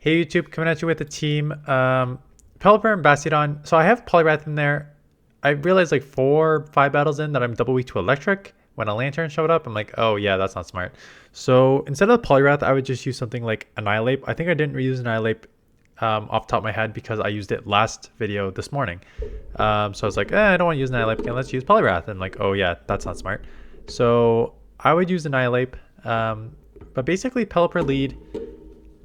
Hey YouTube, coming at you with a team. Pelipper and Bastiodon. So I have Poliwrath in there. I realized like 4 or 5 battles in that I'm double weak to electric. When a lantern showed up, I'm like, oh yeah, that's not smart. So instead of Poliwrath, I would just use something like Annihilate. I think I didn't reuse Annihilate off the top of my head because I used it last video this morning. So I was like, I don't want to use Annihilate again. Let's use Poliwrath. And like, oh yeah, that's not smart. So I would use Annihilate. But basically Pelipper lead,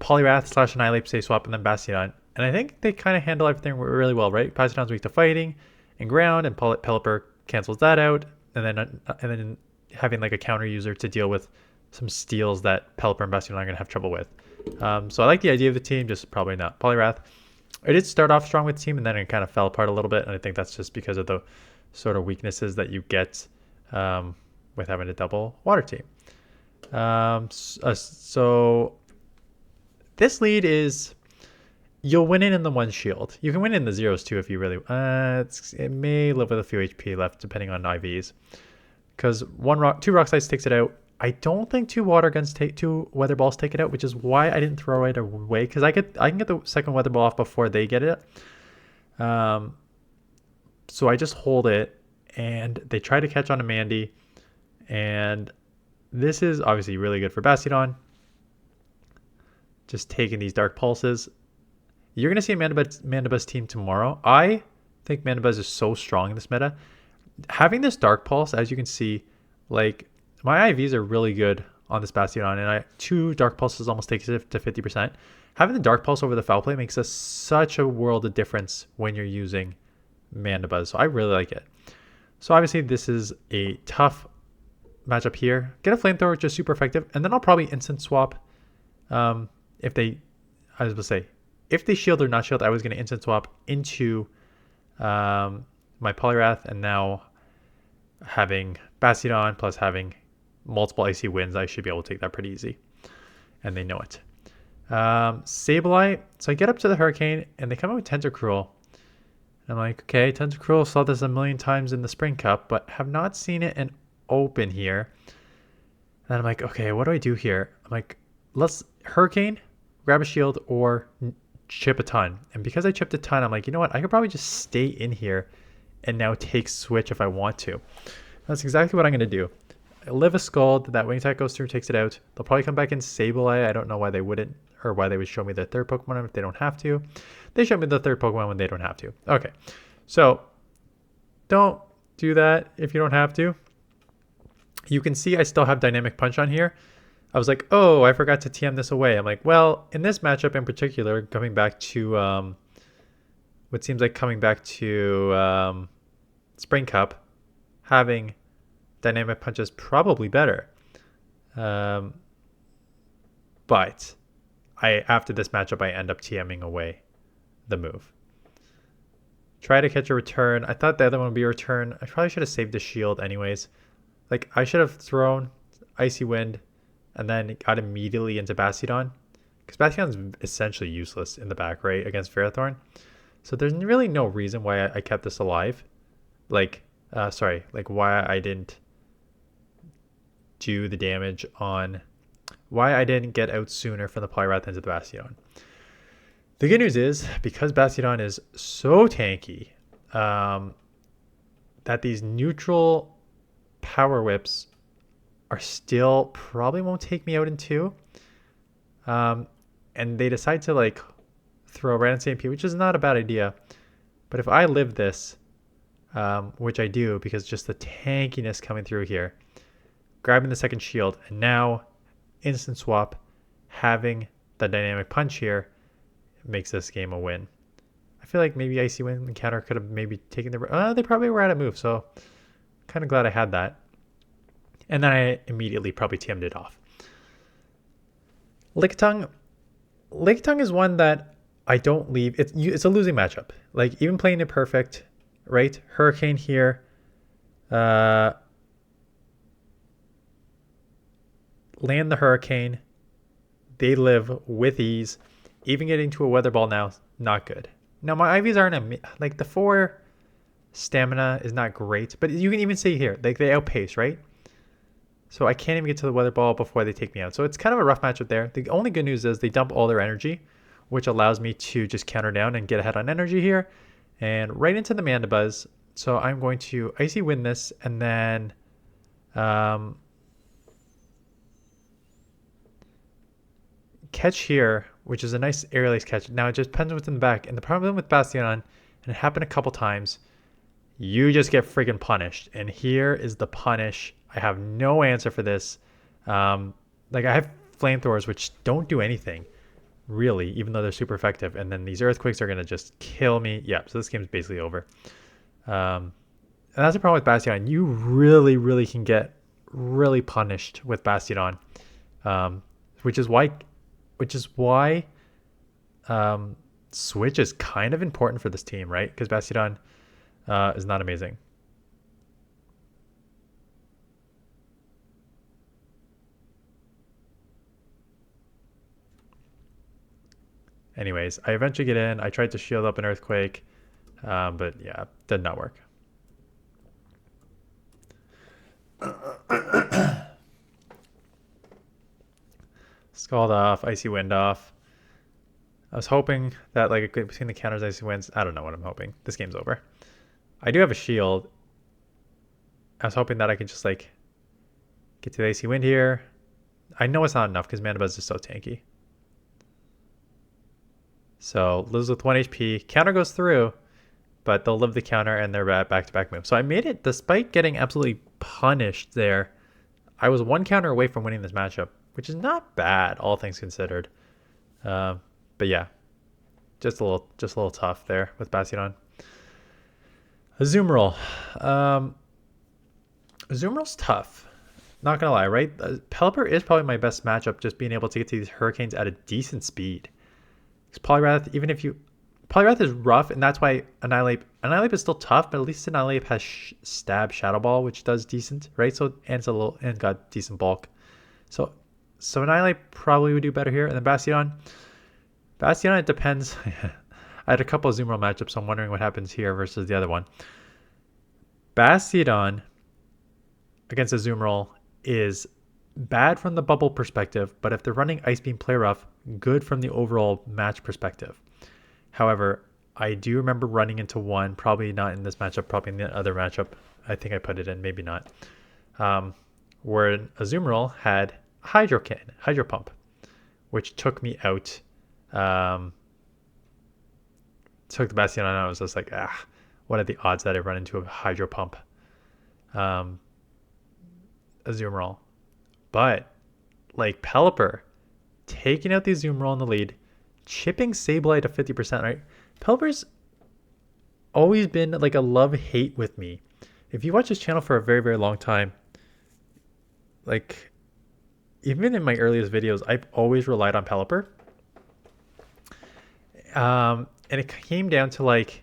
Poliwrath / Annihilate, say swap, and then Bastiodon. And I think they kind of handle everything really well, right? Bastiodon's weak to fighting and ground, and Pelipper cancels that out. And then having like a counter user to deal with some steals that Pelipper and Bastiodon are going to have trouble with. So I like the idea of the team, just probably not Poliwrath. I did start off strong with the team, and then it kind of fell apart a little bit. And I think that's just because of the sort of weaknesses that you get with having a double water team. So this lead is, you'll win it in the one shield. You can win it in the zeros too if you really. It may live with a few HP left depending on IVs, because two rock slides takes it out. I don't think two weather balls take it out, which is why I didn't throw it away, because I can get the second weather ball off before they get it. So I just hold it, and they try to catch on a Mandy, and this is obviously really good for Bastiodon. Just taking these Dark Pulses. You're going to see a Mandibuzz team tomorrow. I think Mandibuzz is so strong in this meta. Having this Dark Pulse, as you can see, like, my IVs are really good on this Bastiodon, and 2 Dark Pulses almost takes it to 50%. Having the Dark Pulse over the Foul Play makes such a world of difference when you're using Mandibuzz, so I really like it. So obviously this is a tough matchup here. Get a Flamethrower, just super effective, and then I'll probably instant swap. If they shield or not shield, I was going to instant swap into my Poliwrath, and now having Bastiodon plus having multiple icy winds, I should be able to take that pretty easy, and they know it. Sableye, so I get up to the Hurricane, and they come out with Tentacruel. And I'm like, okay, Tentacruel, saw this a million times in the Spring Cup, but have not seen it in open here. And I'm like, okay, what do I do here? I'm like, let's Hurricane, grab a shield, or chip a ton. And because I chipped a ton, I'm like, you know what? I could probably just stay in here and now take switch if I want to. That's exactly what I'm going to do. I live a Scald, that Wing Attack goes through, takes it out. They'll probably come back in Sableye. I don't know why they wouldn't, or why they would show me the third Pokemon if they don't have to. They show me the third Pokemon when they don't have to. Okay, so don't do that if you don't have to. You can see I still have Dynamic Punch on here. I was like, oh, I forgot to TM this away. I'm like, well, in this matchup in particular, coming back to what seems like coming back to Spring Cup, having Dynamic Punch is probably better. But after this matchup, I end up TMing away the move. Try to catch a return. I thought the other one would be a return. I probably should have saved the shield anyways. Like, I should have thrown Icy Wind and then got immediately into Bastiodon, because Bastiodon's essentially useless in the back, right, against Ferrothorn. So there's really no reason why I kept this alive. Like, why I didn't do the damage on, why I didn't get out sooner from the Poliwrath into the Bastiodon. The good news is, because Bastiodon is so tanky, that these neutral Power Whips are still probably won't take me out in 2. And they decide to like throw Random CMP, which is not a bad idea. But if I live this, which I do, because just the tankiness coming through here, grabbing the second shield, and now instant swap, having the Dynamic Punch here, makes this game a win. I feel like maybe Icy Wind encounter could have maybe taken the... they probably were out of move, so kind of glad I had that. And then I immediately probably TM'd it off. Lickitung is one that I don't leave. It's a losing matchup. Like, even playing it perfect, right? Hurricane here. Land the Hurricane. They live with ease. Even getting to a Weather Ball now, not good. Now, my IVs aren't... like, the 4 stamina is not great. But you can even see here, like, they outpace, right? So I can't even get to the Weather Ball before they take me out. So it's kind of a rough matchup there. The only good news is they dump all their energy, which allows me to just counter down and get ahead on energy here. And right into the Mandibuzz. So I'm going to Icy Wind this, and then catch here, which is a nice aerial ace catch. Now it just depends what's in the back. And the problem with Bastiodon, and it happened a couple times, you just get freaking punished. And here is the punish. I have no answer for this. Like I have flamethrowers which don't do anything, really, even though they're super effective. And then these earthquakes are going to just kill me. Yeah, so this game's basically over. And that's the problem with Bastiodon. You really, really can get really punished with Bastiodon, which is why Switch is kind of important for this team, right? Because Bastiodon is not amazing. Anyways, I eventually get in. I tried to shield up an earthquake, but yeah, did not work. Scald off, Icy Wind off. I was hoping that like between the counters, Icy Winds, I don't know what I'm hoping. This game's over. I do have a shield. I was hoping that I could just like get to the Icy Wind here. I know it's not enough because Mandibuzz is so tanky. So lives with 1 HP. Counter goes through, but they'll live the counter and they're back-to-back move. So I made it despite getting absolutely punished there. I was 1 counter away from winning this matchup, which is not bad, all things considered. But yeah, just a little tough there with Bastiodon. Azumarill. Azumarill's tough. Not gonna lie, right? Pelipper is probably my best matchup, just being able to get to these hurricanes at a decent speed. Because Poliwrath, Poliwrath is rough, and that's why Annihilate is still tough, but at least Annihilate has Stab, Shadow Ball, which does decent, right? So and got decent bulk. So Annihilate probably would do better here, and then Bastiodon, it depends. I had a couple of Azumarill matchups, so I'm wondering what happens here versus the other one. Bastiodon against Azumarill is bad from the bubble perspective, but if they're running Ice Beam Play Rough, good from the overall match perspective. However, I do remember running into one, probably not in this matchup, probably in the other matchup. I think I put it in, maybe not. Where Azumarill had Hydro Pump, which took me out. Took the Bastiodon out. I was just like, what are the odds that I run into a Hydro Pump Azumarill? But like Pelipper, taking out the Azumarill in the lead, chipping Sableye to 50%, right? Pelipper's always been like a love-hate with me. If you watch this channel for a very, very long time, like even in my earliest videos, I've always relied on Pelipper. And it came down to like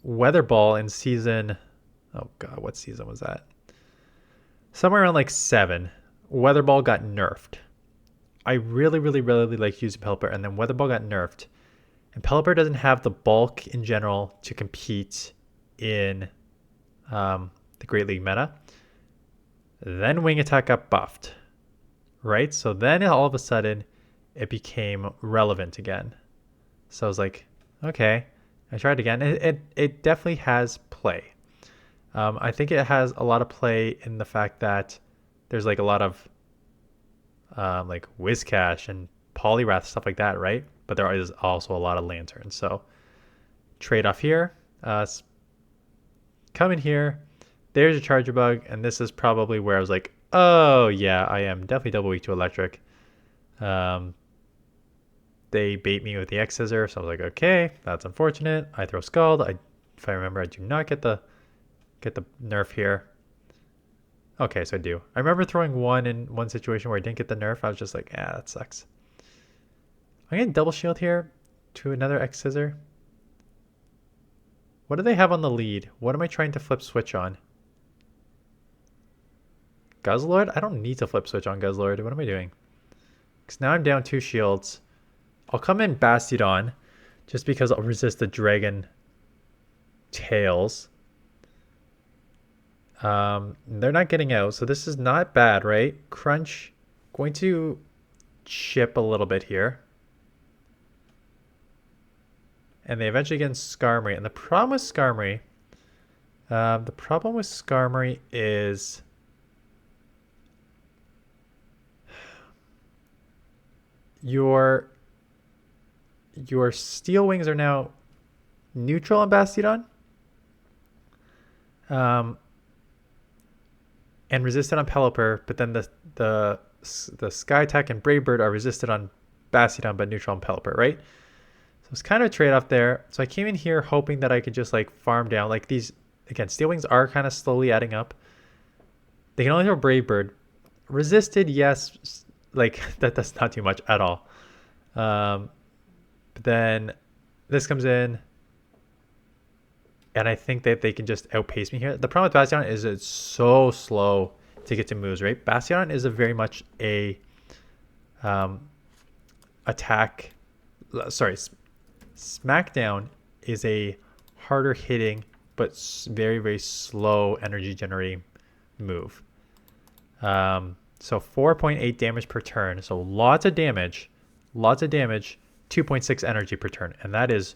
Weather Ball in season, oh god, what season was that? Somewhere around like 7. Weather Ball got nerfed. I really, really, really like using Pelipper, and then Weather Ball got nerfed. And Pelipper doesn't have the bulk in general to compete in the Great League meta. Then Wing Attack got buffed, right? So then all of a sudden it became relevant again. So I was like, okay, I tried again. It definitely has play. I think it has a lot of play in the fact that there's like a lot of like Whiscash and Poliwrath, stuff like that, right? But there is also a lot of Lanturns. So trade off here. Come in here. There's a Charger Bug, and this is probably where I was like, oh yeah, I am definitely double weak to Electric. They bait me with the X Scissor, so I was like, okay, that's unfortunate. I throw Scald. If I remember, I do not get the nerf here. Okay, so I do. I remember throwing one in one situation where I didn't get the nerf. I was just like, that sucks. I'm going to double shield here to another X Scissor. What do they have on the lead? What am I trying to flip switch on? Guzzlord? I don't need to flip switch on Guzzlord. What am I doing? Because now I'm down 2 shields. I'll come in Bastiodon just because I'll resist the Dragon Tails. They're not getting out, so this is not bad, right? Crunch, going to chip a little bit here. and they eventually get in Skarmory. And the problem with Skarmory is your Steel Wings are now neutral on Bastiodon, and resisted on Pelipper, but then the Sky Attack and Brave Bird are resisted on Bastiodon but neutral on Pelipper, right? So it's kind of a trade-off there. So I came in here hoping that I could just like farm down. Like these, again, Steel Wings are kind of slowly adding up. They can only throw Brave Bird. Resisted, yes, like that's not too much at all. But then this comes in, and I think that they can just outpace me here. The problem with Bastiodon is it's so slow to get to moves, right? Bastiodon is a very much a attack. Sorry, Smackdown is a harder hitting but very, very slow energy generating move. So 4.8 damage per turn. So lots of damage, 2.6 energy per turn. And that is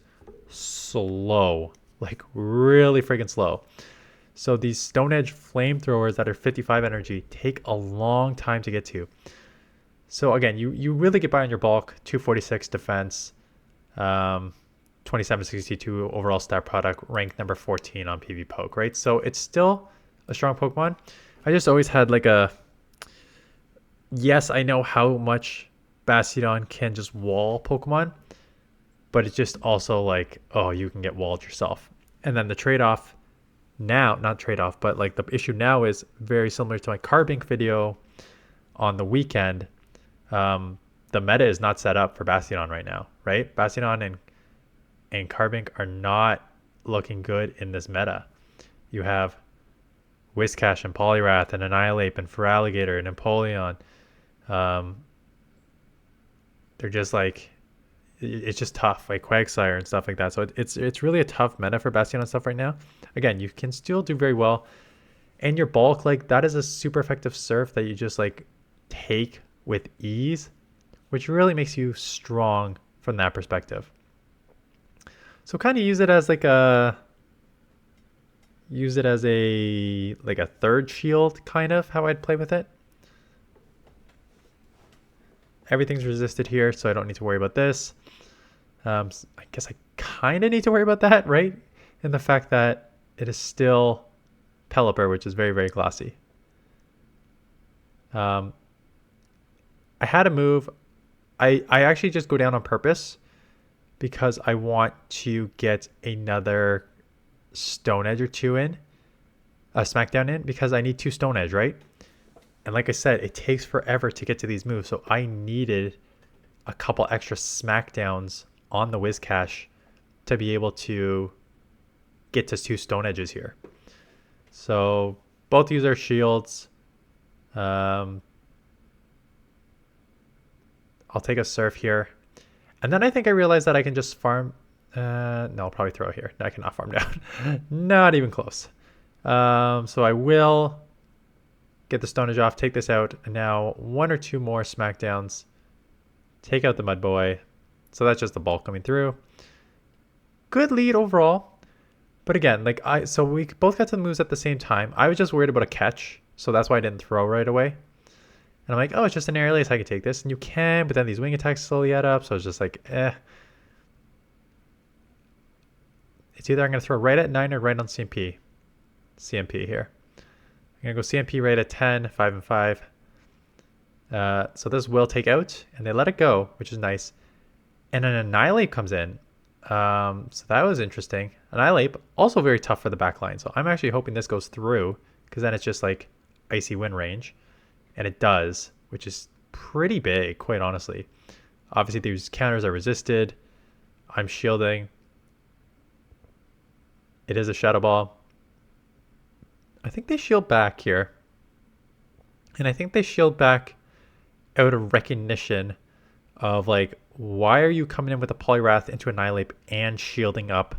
slow, like really freaking slow. So these Stone Edge flamethrowers that are 55 energy take a long time to get to. So again, you really get by on your bulk, 246 defense, 2762 overall stat product, ranked number 14 on PV Poke, right? So it's still a strong Pokemon. I just always had like a, yes, I know how much Bastiodon can just wall Pokemon, but it's just also like, oh, you can get walled yourself. And then the trade-off now, not trade-off, but like the issue now is very similar to my Carbink video on the weekend. The meta is not set up for Bastiodon right now, right? Bastiodon and Carbink are not looking good in this meta. You have Whiscash and Poliwrath and Annihilate and Feraligatr and Empoleon. They're just like, it's just tough, like Quagsire and stuff like that. So it's really a tough meta for Bastiodon stuff right now. Again, you can still do very well. And your bulk, like that is a super effective surf that you just like take with ease, which really makes you strong from that perspective. So kind of use it as a third shield, kind of how I'd play with it. Everything's resisted here, so I don't need to worry about this. I guess I kind of need to worry about that, right? And the fact that it is still Pelipper, which is very, very glossy. I had a move. I actually just go down on purpose because I want to get another Stone Edge or two in, Smackdown in, because I need 2 Stone Edge, right? And like I said, it takes forever to get to these moves, so I needed a couple extra Smackdowns on the Whiscash to be able to get to 2 Stone Edges here. So both use their shields. I'll take a Surf here. And then I think I realized that I can just farm. No, I'll probably throw here. I cannot farm down. Not even close. So I will get the Stone Edge off, take this out, and now 1 or 2 more Smackdowns. Take out the Mud Boy. So that's just the bulk coming through. Good lead overall. But again, so we both got to the moves at the same time. I was just worried about a catch, so that's why I didn't throw right away. And I'm like, oh, it's just an air release, I can take this. And you can, but then these wing attacks slowly add up, so it's just like, eh. It's either I'm going to throw right at 9 or right on CMP. CMP here. I'm going to go CMP right at 10, 5 and 5. So this will take out, and they let it go, which is nice. And an Annihilate comes in. So that was interesting. Annihilate, also very tough for the back line. So I'm actually hoping this goes through, because then it's just like Icy Wind range. And it does, which is pretty big, quite honestly. Obviously, these counters are resisted. I'm shielding. It is a Shadow Ball. I think they shield back here. And I think they shield back out of recognition of like, why are you coming in with a Poliwrath into Annihilate and shielding up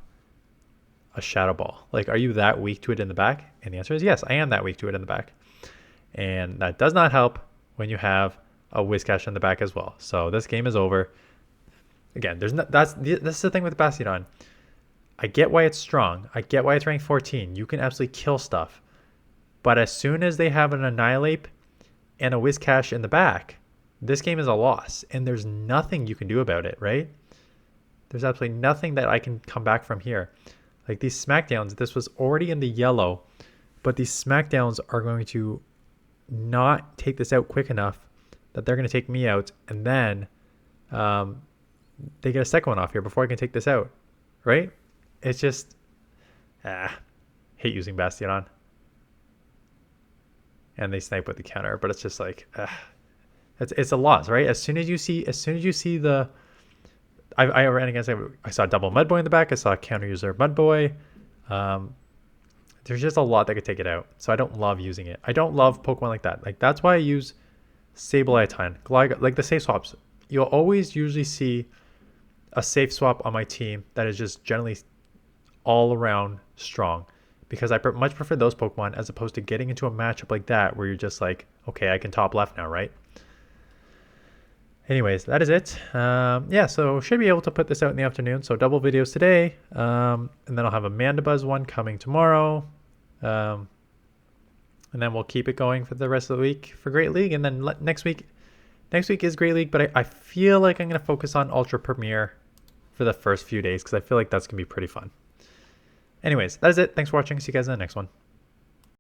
a Shadow Ball? Like, are you that weak to it in the back? And the answer is yes, I am that weak to it in the back. And that does not help when you have a Whiscash in the back as well. So this game is over. again, there's not, this is the thing with Bastiodon. I get why it's strong. I get why it's ranked 14. You can absolutely kill stuff. But as soon as they have an Annihilate and a Whiscash in the back, this game is a loss. And there's nothing you can do about it, right? There's absolutely nothing that I can come back from here. Like these Smackdowns, this was already in the yellow, but these Smackdowns are going to not take this out quick enough that they're going to take me out. And then they get a second one off here before I can take this out, right? It's just, hate using Bastiodon. And they snipe with the counter, but it's just like, it's a loss, right? As soon as you see the, I ran against, I saw a double Mudboy in the back. I saw a counter user Mudboy. There's just a lot that could take it out. So I don't love using it. I don't love Pokemon like that. Like that's why I use Sableye a ton. Like the safe swaps. You'll always usually see a safe swap on my team that is just generally all around strong, because I much prefer those Pokemon as opposed to getting into a matchup like that where you're just like, okay, I can top left now, right? Anyways, that is it. Yeah, so should be able to put this out in the afternoon. So double videos today, and then I'll have a Mandibuzz one coming tomorrow, and then we'll keep it going for the rest of the week for Great League, and then next week is Great League, but I feel like I'm going to focus on Ultra Premier for the first few days because I feel like that's going to be pretty fun. Anyways, that is it. Thanks for watching. See you guys in the next one.